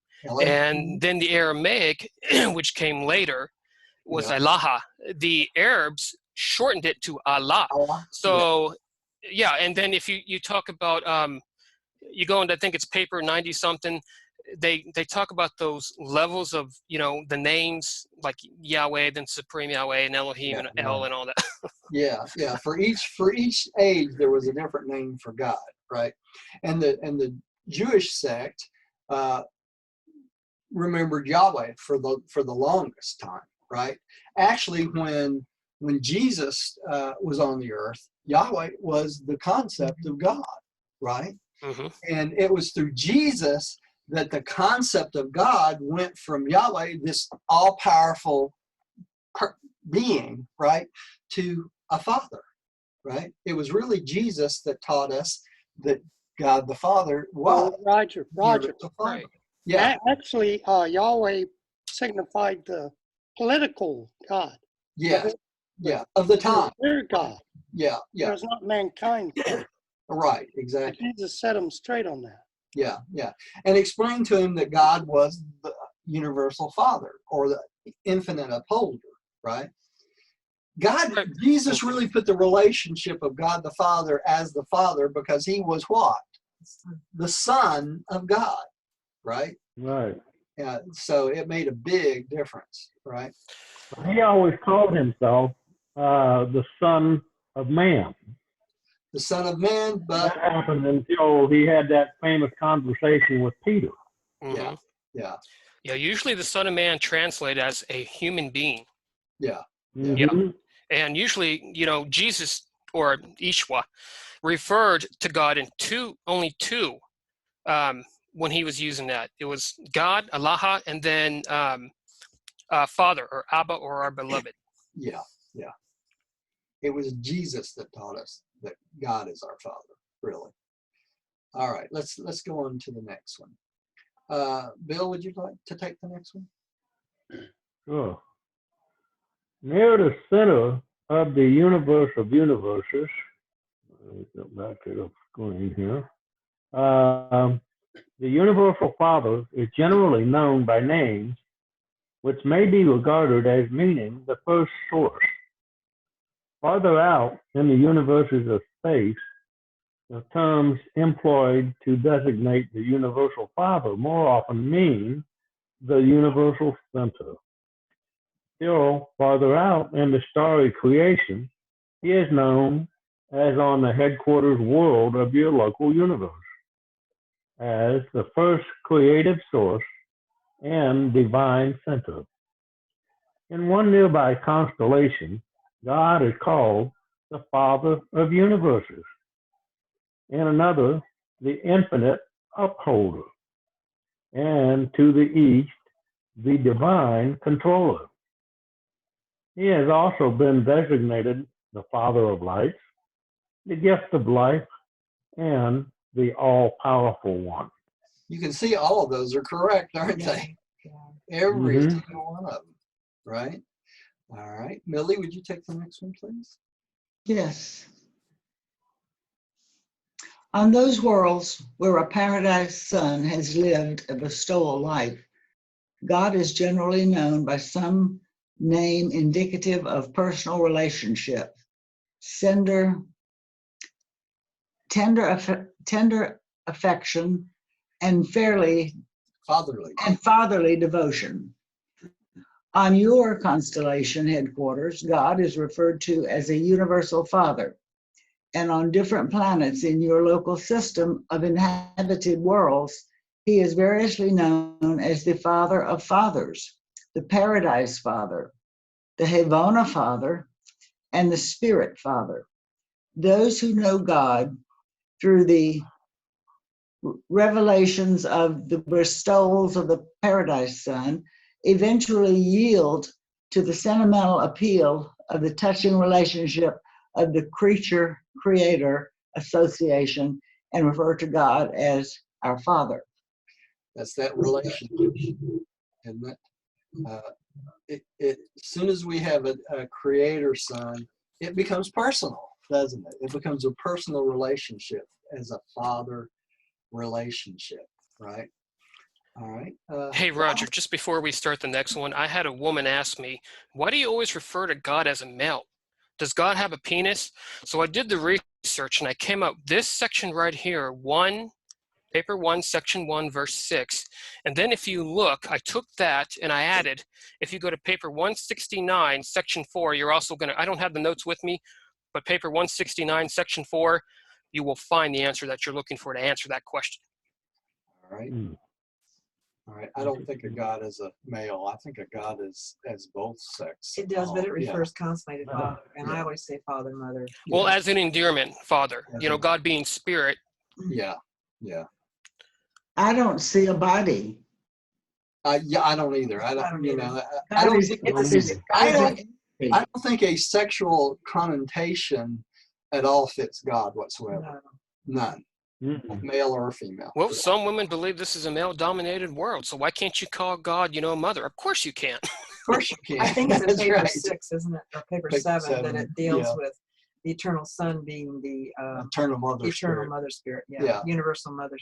And then the Aramaic, which came later, was Ilaha. The Arabs shortened it to Allah. So, yeah. And then if you talk about, you go into, I think it's paper 90 something, they talk about those levels of, you know, the names like Yahweh, then Supreme Yahweh and Elohim and El and all that. Yeah. For each age there was a different name for God, right? And the Jewish sect remembered Yahweh for the longest time, right? Actually, when Jesus was on the earth, Yahweh was the concept of God, right? Mm-hmm. And it was through Jesus that the concept of God went from Yahweh, this all-powerful being, right, to a father, right? It was really Jesus that taught us that God the Father was Roger. the Father. Right. Yeah, Actually, Yahweh signified the political God. yes, The- of the time. Their God. Yeah, There's not mankind. right, exactly. Jesus set him straight on that. Yeah, and explained to him that God was the universal Father or the infinite upholder, right? Right. Jesus really put the relationship of God the Father as the Father because he was what? The Son of God, right? Right. Yeah, so it made a big difference, right? He always called himself the Son of Man. The Son of Man, but That happened until he had that famous conversation with Peter. Mm-hmm. yeah, Yeah, usually the Son of Man translated as a human being. yeah. Mhm. And usually, Jesus or Ishwa referred to God in only two when he was using that. It was God, Allah, and then Father or Abba or our beloved. Yeah. It was Jesus that taught us that God is our Father, really. All right, let's go on to the next one. Bill, would you like to take the next one? Sure. Near the center of the universe of universes, let me go back to the screen here. The universal Father is generally known by names which may be regarded as meaning the first source. Farther out in the universes of space, the terms employed to designate the universal Father more often mean the universal center. Still farther out in the starry creation, he is known as on the headquarters world of your local universe, as the first creative source and divine center. In one nearby constellation, God is called the Father of universes. In another, the infinite upholder. And to the east, the divine controller. He has also been designated the Father of lights, the gift of life, and the all-powerful one. You can see all of those are correct, aren't they? Every Mhm. single one of them, right? All right. Millie, would you take the next one, please? Yes. On those worlds where a paradise son has lived a bestowal life, God is generally known by some name indicative of personal relationship, tender affection, and fatherly devotion. On your constellation headquarters, God is referred to as a universal father. And on different planets in your local system of inhabited worlds, he is variously known as the Father of Fathers, the Paradise Father, the Havana Father, and the Spirit Father. Those who know God through the revelations of the bestowals of the Paradise Son eventually yield to the sentimental appeal of the touching relationship of the creature creator association and refer to God as our Father. That's that relationship, isn't it? As soon as we have a creator son, it becomes personal, doesn't it? It becomes a personal relationship as a father relationship, right? All right. Hey, Roger, just before we start the next one, I had a woman ask me, why do you always refer to God as a male? Does God have a penis? So I did the research and I came up this section right here, paper 1, section 1, verse 6. And then if you look, I took that and I added, if you go to paper 169, section 4, you're also going to, I don't have the notes with me, but paper 169, section 4, you will find the answer that you're looking for to answer that question. All right. Mm. All right. I don't think of God as a male. I think of God as both sex. It does, but it yeah. refers constantly to father. And I Yeah. always say father, mother. Well, Yeah. as an endearment, Father, As God being spirit. Yeah. Yeah. I don't see a body. Yeah, I don't either. I I don't, don't you either. know, God don't is, think is, I God don't is I don't think a sexual connotation at all fits God whatsoever. No. None, Mm-mm. male or female. Well, some women believe this is a male-dominated world, so why can't you call God, you know, a mother? Of course you can. Of course you can. I think it's in That's paper right. 6, isn't it, or paper Paper 7, that 7, it deals yeah. with the eternal Son being the Eternal Mother eternal Spirit. Mother Spirit, Yeah. universal Mother.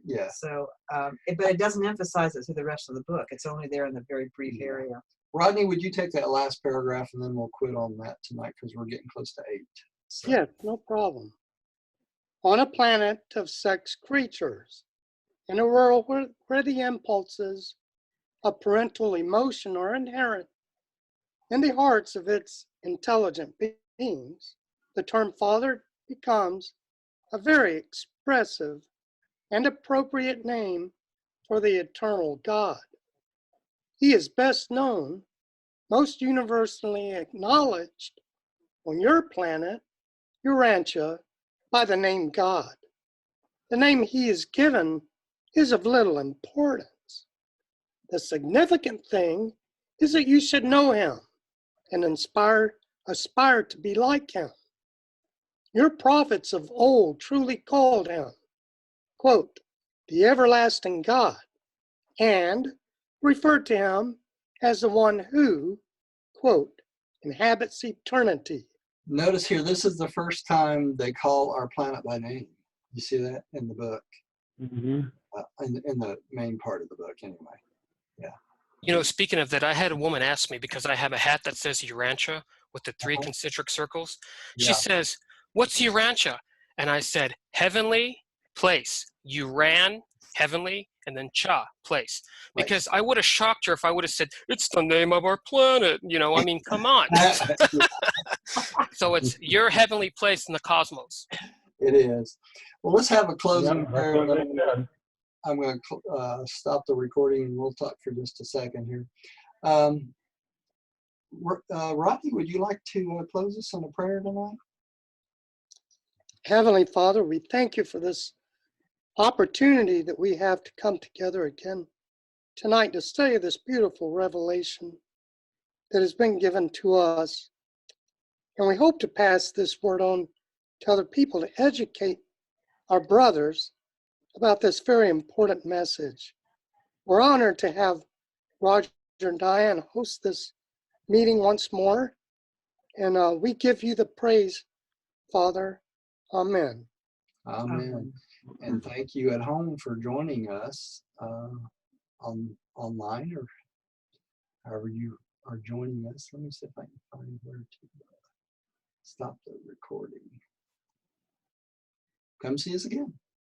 Yeah. So, but it doesn't emphasize it through the rest of the book. It's only there in the very brief Yeah. area. Rodney, would you take that last paragraph and then we'll quit on that tonight because we're getting close to 8. So, Yeah, no problem. On a planet of sex creatures, in a world where the impulses of parental emotion are inherent in the hearts of its intelligent beings, the term father becomes a very expressive and appropriate name for the eternal God. He is best known, most universally acknowledged on your planet, Urantia, by the name God. The name he is given is of little importance. The significant thing is that you should know him and aspire to be like him. Your prophets of old truly called him, quote, the everlasting God, and referred to him as the one who, quote, inhabits eternity. notice here, this is the first time they call our planet by name. You see that in the book, Mm-hmm. in the main part of the book, anyway. Yeah. You know, speaking of that, I had a woman ask me, because I have a hat that says Urantia with the 3 concentric circles. She Yeah. says, "What's Urantia?" And I said, "Heavenly place. Uran, heavenly, and then cha, place." Because I would have shocked her if I would have said, "It's the name of our planet." You know, I mean, come on. So it's your heavenly place in the cosmos. It is. Well, let's have a Yeah, closing that's prayer. what they said. I'm going to stop the recording and we'll talk for just a second here. Rodney, would you like to close us in a prayer tonight? Heavenly Father, we thank you for this opportunity that we have to come together again tonight to study this beautiful revelation that has been given to us. And we hope to pass this word on to other people to educate our brothers about this very important message. We're honored to have Roger and Diane host this meeting once more. And we give you the praise, Father. Amen. Amen. And thank you at home for joining us online or however you are joining us. Let me see if I can find where to stop the recording. Come see us again.